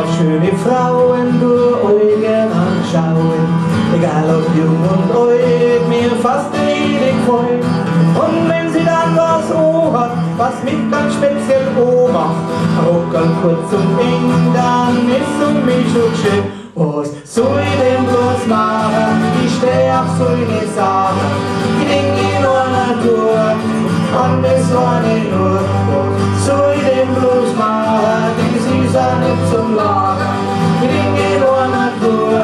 auf schöne Frauen, du euch gern anschauen. Egal ob jung und alt, mir fast jede gefällt. Und wenn sie dann was hat, was mich ganz speziell macht, Rockerl kurz und eng, dann ist um mich schon schön. Was soll ich denn bloß machen? Ich steh auf so eine Sache, ich denk in einer Tour, und das war nicht nur. Was soll ich denn bloß machen? Das ist auch nicht zum Lachen, ich denk in einer Tour,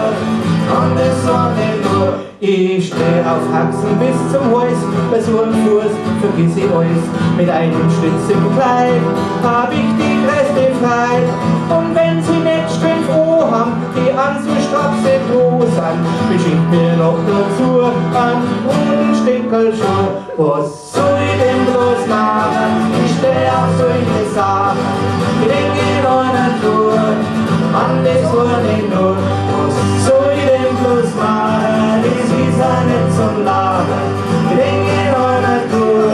und das war nicht nur. Ich steh auf Haxen bis zum Hals, bei so einem Fuß vergiss ich alles. Mit einem Schlitz im Kleid hab ich die größte Freiheit. Und wenn sie nicht Strümpf haben, die an so strapse Hosen, beschickt mir noch dazu an Hodensteckerschuh. Was soll ich denn bloß machen? Ich steh auf solche Sachen, ich denk in einer Tour, an das war nicht nur. Was soll ich denn bloß machen? Das ist auch nicht zum Lachen, ich denk in einer Tour,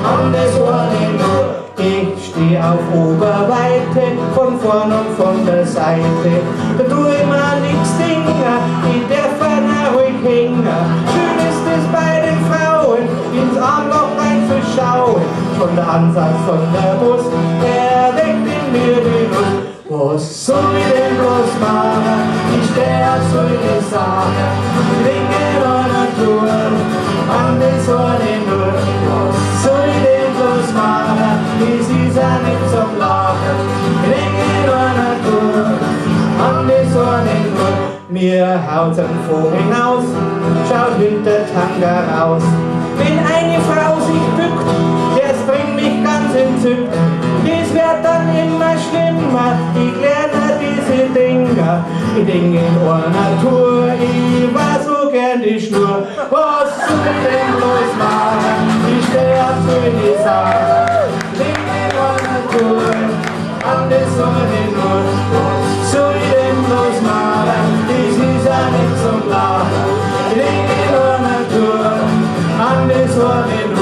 an das war nicht nur. Ich steh auf Oberweite, von vorn und von der Seite, da tu ich mir nix Dinger, ich darf einer ruhig hängen. Schön ist es bei den Frauen, ins Armloch reinzuschauen, von der Ansatz von der Brust, der weckt in mir die Lust. Was soll ich denn bloß machen? Ich steh auf solche Sachen, ich denk in einer Tour, an das war nicht nur. Was soll ich denn bloß machen? Das ist auch nicht zum Lachen, ich denk in einer Tour, an das war nicht nur. Mir haut's am Vogel hinaus, schaut hinter Tanga raus. Wenn eine Frau sich bückt, das bringt mich ganz entzückt. Das wird dann immer schlimmer, ich lerne diese Dinger. Ich denk in einer Tour, ich war so gern die Schnur. Was soll ich denn bloß machen? Ich steh auf so eine Sache, ich denk in einer Tour, an das soll ich nur. Was soll ich denn bloß machen? Das ist auch nicht zum Lachen, ich denk in einer Tour, an das soll ich nur.